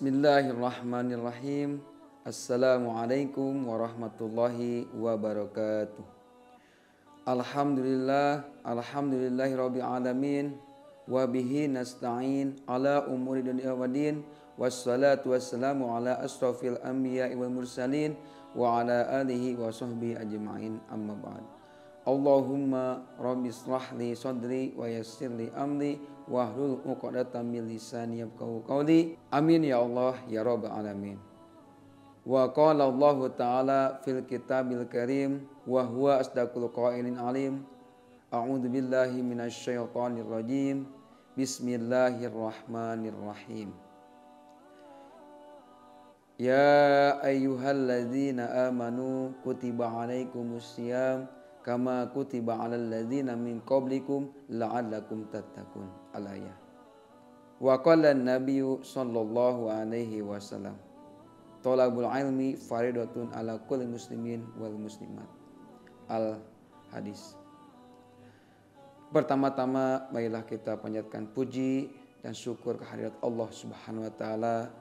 Bismillahirrahmanirrahim. Assalamualaikum warahmatullahi wabarakatuh. Alhamdulillahirabbil alamin wa bihi nasta'in ala umuri dunya waddin wassalatu wassalamu ala asrofil anbiya'i wal mursalin wa ala alihi wa sahbihi ajma'in amma ba'd. Allahumma rabbi ishrah li sadri wa yassir li amri wahlul 'uqdatam min lisani yafqahu qawli. Amin ya Allah ya rabbal alamin. Wa qala Allah ta'ala fil kitabil karim wa huwa asdaqul qailin alim. A'udzu billahi minasy syaithanir rajim. Bismillahirrahmanirrahim. Ya ayyuhalladzina amanu kutiba alaikumusiyam kama kutiba alal ladzina min qablikum la'allakum tattaqun. Al-ayah. Wa qala an-nabiyyu sallallahu alaihi wasallam, thalabul ilmi faridatun ala kulli muslimin wal muslimat. Al-hadis. Pertama-tama marilah kita panjatkan puji dan syukur kehadirat Allah Subhanahu wa taala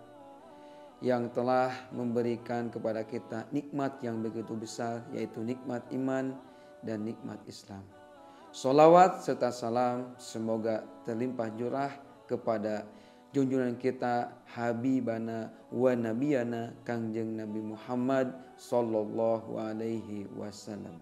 yang telah memberikan kepada kita nikmat yang begitu besar, yaitu nikmat iman dan nikmat Islam. Sholawat serta salam semoga terlimpah curah kepada junjungan kita Habibana wa Nabiyana Kangjeng Nabi Muhammad sallallahu alaihi wasallam.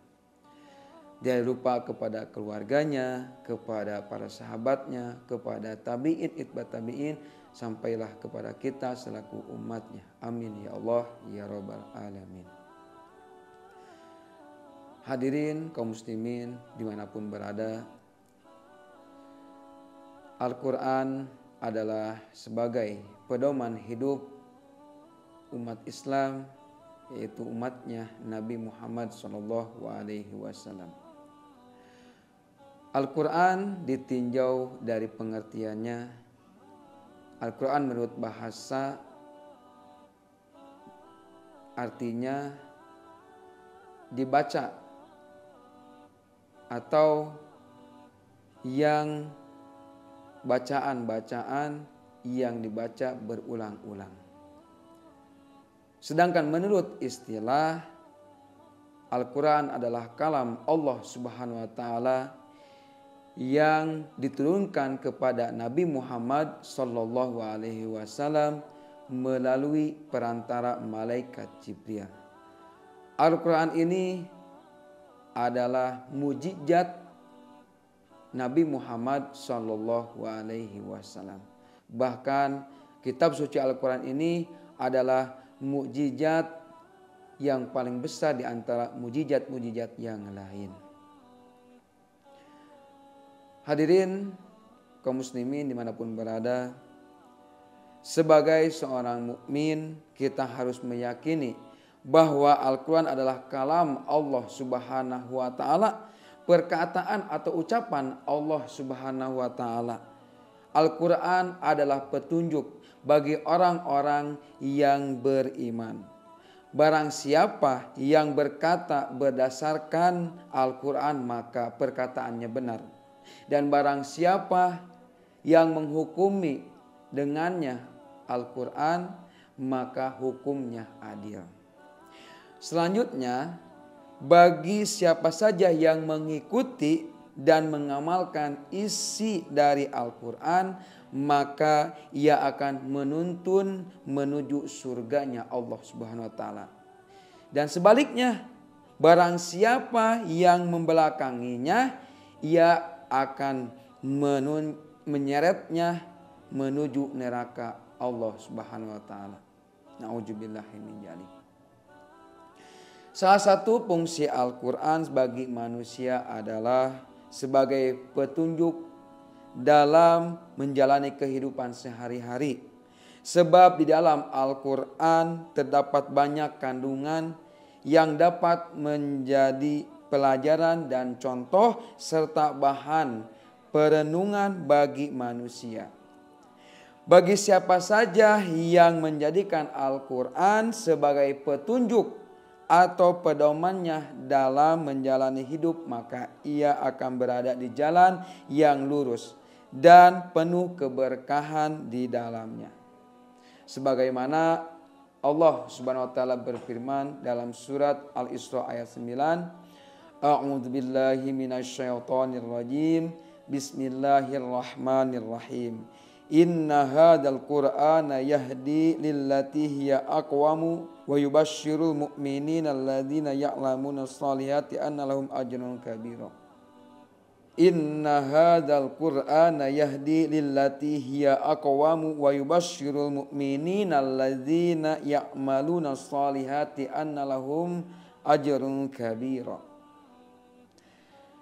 Dia lupa kepada keluarganya, kepada para sahabatnya, kepada tabi'in, itba tabi'in, sampailah kepada kita selaku umatnya. Amin ya Allah ya rabbal alamin. Hadirin kaum muslimin dimanapun berada, Al-Quran adalah sebagai pedoman hidup umat Islam, yaitu umatnya Nabi Muhammad SAW. Al-Quran ditinjau dari pengertiannya. Al-Quran menurut bahasa artinya dibaca atau yang bacaan-bacaan yang dibaca berulang-ulang. Sedangkan menurut istilah, Al-Quran adalah kalam Allah Subhanahu wa taala yang diturunkan kepada Nabi Muhammad sallallahu alaihi wasallam melalui perantara malaikat Jibril. Al-Quran ini adalah mukjizat Nabi Muhammad sallallahu alaihi wasallam. Bahkan kitab suci Al-Quran ini adalah mukjizat yang paling besar di antara mukjizat-mukjizat yang lain. Hadirin kaum muslimin dimanapun berada, sebagai seorang mukmin kita harus meyakini bahwa Al-Quran adalah kalam Allah Subhanahu wa ta'ala, perkataan atau ucapan Allah Subhanahu wa ta'ala. Al-Quran adalah petunjuk bagi orang-orang yang beriman. Barang siapa yang berkata berdasarkan Al-Quran maka perkataannya benar. Dan barang siapa yang menghukumi dengannya Al-Quran maka hukumnya adil. Selanjutnya, bagi siapa saja yang mengikuti dan mengamalkan isi dari Al-Quran, maka ia akan menuntun menuju surganya Allah Subhanahu wa taala. Dan sebaliknya, barang siapa yang membelakanginya, ia akan menyeretnya menuju neraka Allah Subhanahu wa taala. Nauzubillahi min dzalik. Salah satu fungsi Al-Quran bagi manusia adalah sebagai petunjuk dalam menjalani kehidupan sehari-hari. Sebab di dalam Al-Quran terdapat banyak kandungan yang dapat menjadi pelajaran dan contoh serta bahan perenungan bagi manusia. Bagi siapa saja yang menjadikan Al-Quran sebagai petunjuk atau pedomannya dalam menjalani hidup, maka ia akan berada di jalan yang lurus dan penuh keberkahan di dalamnya. Sebagaimana Allah Subhanahu wa taala berfirman dalam surat Al-Isra ayat 9, A'udzu billahi minasyaitonir rajim. Bismillahirrahmanirrahim. Inna hadzal Qur'ana yahdi lillati hiya aqwamu wa yubasyshirul mu'minina alladzina ya'lamuna shalihati anna lahum ajrun kabira. Inna hadzal Qur'ana yahdi lillati hiya aqwamu wa yubasyshirul mu'minina alladzina ya'maluna shalihati anna lahum ajrun kabira.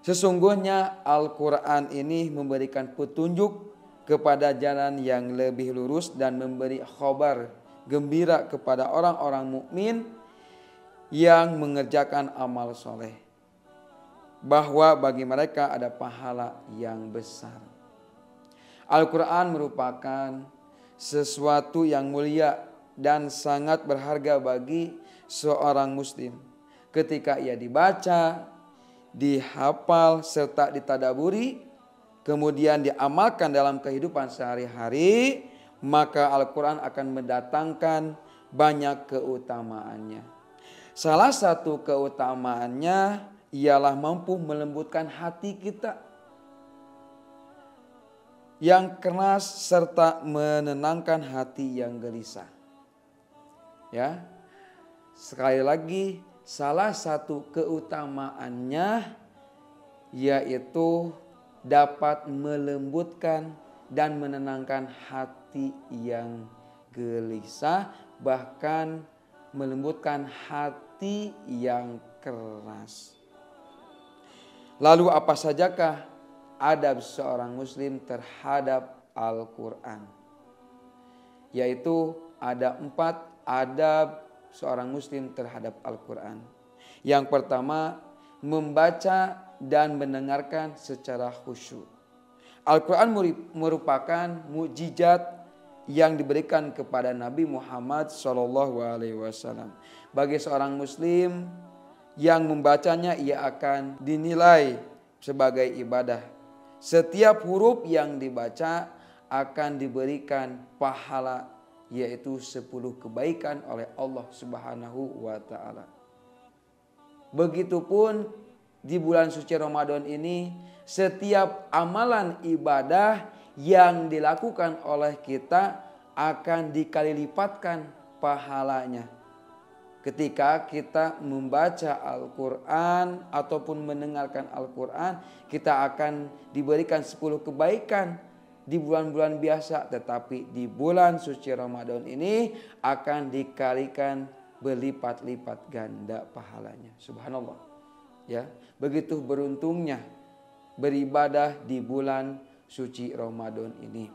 Sesungguhnya Al-Quran ini memberikan petunjuk kepada jalan yang lebih lurus dan memberi khabar gembira kepada orang-orang mukmin yang mengerjakan amal soleh, bahwa bagi mereka ada pahala yang besar. Al-Quran merupakan sesuatu yang mulia dan sangat berharga bagi seorang muslim. Ketika ia dibaca, dihafal serta ditadaburi, kemudian diamalkan dalam kehidupan sehari-hari, maka Al-Quran akan mendatangkan banyak keutamaannya. Salah satu keutamaannya ialah mampu melembutkan hati kita yang keras serta menenangkan hati yang gelisah. Ya, sekali lagi, salah satu keutamaannya yaitu dapat melembutkan dan menenangkan hati yang gelisah, bahkan melembutkan hati yang keras. Lalu apa sajakah adab seorang muslim terhadap Al-Quran? Yaitu ada 4 adab seorang muslim terhadap Al-Quran. Yang pertama, membaca dan mendengarkan secara khusyuk. Al-Quran merupakan mukjizat yang diberikan kepada Nabi Muhammad SAW. Bagi seorang muslim yang membacanya, ia akan dinilai sebagai ibadah. Setiap huruf yang dibaca akan diberikan pahala, yaitu 10 kebaikan oleh Allah Subhanahu wa taala. Begitupun di bulan suci Ramadan ini, setiap amalan ibadah yang dilakukan oleh kita akan dikali lipatkan pahalanya. Ketika kita membaca Al-Quran ataupun mendengarkan Al-Quran, kita akan diberikan 10 kebaikan di bulan-bulan biasa, tetapi di bulan suci Ramadan ini akan dikalikan berlipat-lipat ganda pahalanya. Subhanallah. Ya, begitu beruntungnya beribadah di bulan suci Ramadan ini.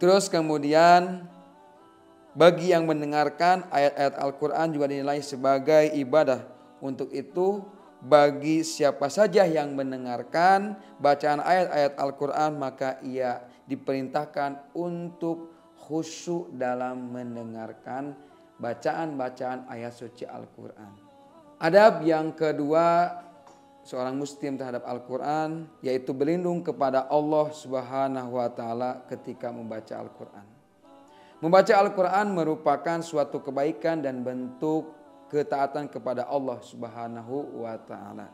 Terus kemudian bagi yang mendengarkan ayat-ayat Al-Quran juga dinilai sebagai ibadah. Untuk itu bagi siapa saja yang mendengarkan bacaan ayat-ayat Al-Quran, maka ia diperintahkan untuk khusyuk dalam mendengarkan bacaan-bacaan ayat suci Al-Quran. Adab yang kedua seorang muslim terhadap Al-Quran yaitu berlindung kepada Allah Subhanahu wa taala ketika membaca Al-Quran. Membaca Al-Quran merupakan suatu kebaikan dan bentuk ketaatan kepada Allah Subhanahu wa taala.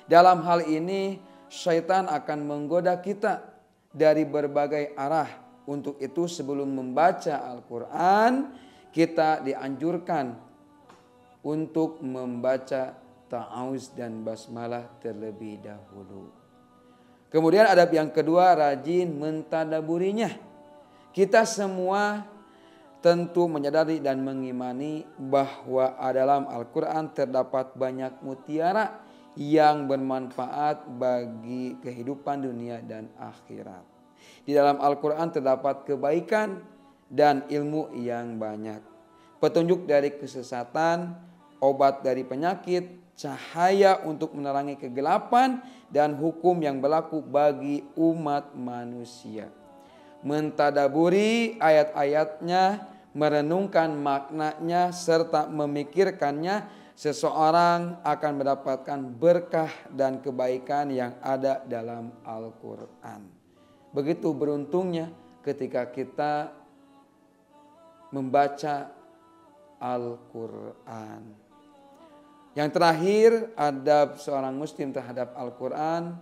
Dalam hal ini syaitan akan menggoda kita dari berbagai arah. Untuk itu sebelum membaca Al-Quran, kita dianjurkan untuk membaca ta'awuz dan basmalah terlebih dahulu. Kemudian adab yang kedua, rajin mentadaburinya. Kita semua tentu menyadari dan mengimani bahwa dalam Al-Quran terdapat banyak mutiara yang bermanfaat bagi kehidupan dunia dan akhirat. Di dalam Al-Quran terdapat kebaikan dan ilmu yang banyak. Petunjuk dari kesesatan, obat dari penyakit, cahaya untuk menerangi kegelapan, dan hukum yang berlaku bagi umat manusia. Mentadaburi ayat-ayatnya, merenungkan maknanya, serta memikirkannya, seseorang akan mendapatkan berkah dan kebaikan yang ada dalam Al-Quran. Begitu beruntungnya ketika kita membaca Al-Quran. Yang terakhir, adab seorang muslim terhadap Al-Quran,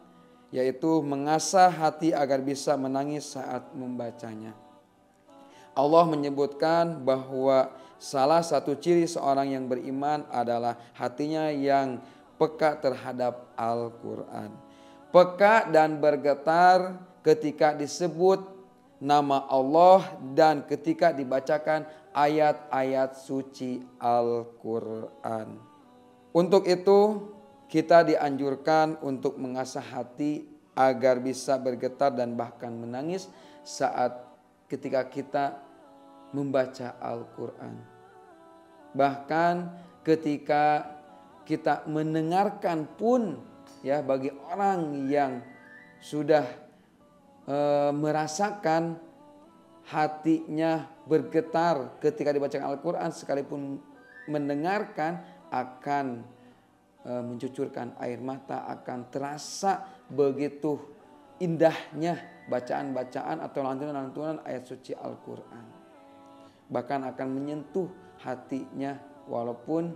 yaitu mengasah hati agar bisa menangis saat membacanya. Allah menyebutkan bahwa salah satu ciri seorang yang beriman adalah hatinya yang peka terhadap Al-Quran. Peka dan bergetar ketika disebut nama Allah dan ketika dibacakan ayat-ayat suci Al-Quran. Untuk itu kita dianjurkan untuk mengasah hati agar bisa bergetar dan bahkan menangis saat ketika kita membaca Al-Quran. Bahkan ketika kita mendengarkan pun, ya, bagi orang yang sudah merasakan hatinya bergetar ketika dibacakan Al-Quran, sekalipun mendengarkan akan mencucurkan air mata, akan terasa begitu indahnya bacaan-bacaan atau lantunan-lantunan ayat suci Al-Quran. Bahkan akan menyentuh hatinya walaupun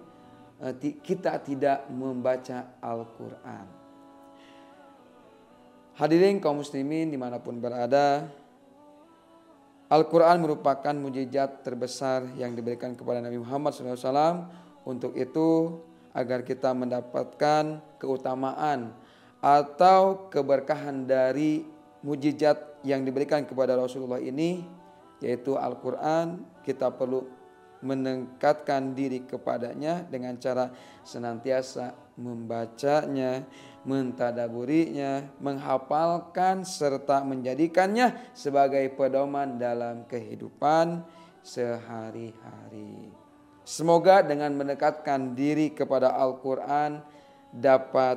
kita tidak membaca Al-Quran. Hadirin kaum muslimin dimanapun berada, Al-Quran merupakan mukjizat terbesar yang diberikan kepada Nabi Muhammad SAW. Untuk itu, agar kita mendapatkan keutamaan atau keberkahan dari mukjizat yang diberikan kepada Rasulullah ini, yaitu Al-Quran, kita perlu mendekatkan diri kepadanya dengan cara senantiasa membacanya, mentadaburinya, menghafalkan serta menjadikannya sebagai pedoman dalam kehidupan sehari-hari. Semoga dengan mendekatkan diri kepada Al-Quran dapat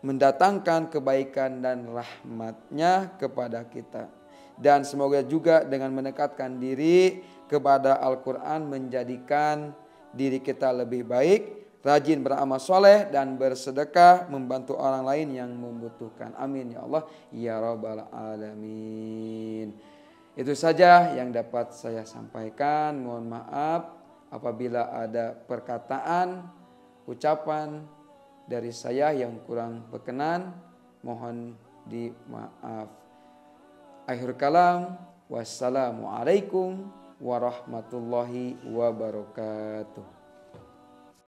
mendatangkan kebaikan dan rahmat-Nya kepada kita. Dan semoga juga dengan mendekatkan diri kepada Al-Quran menjadikan diri kita lebih baik, rajin beramal soleh dan bersedekah, membantu orang lain yang membutuhkan. Amin ya Allah ya Rabbal Alamin. Itu saja yang dapat saya sampaikan. Mohon maaf apabila ada perkataan, ucapan dari saya yang kurang berkenan, mohon dimaaf. Akhir kalam, wassalamualaikum warahmatullahi wabarakatuh.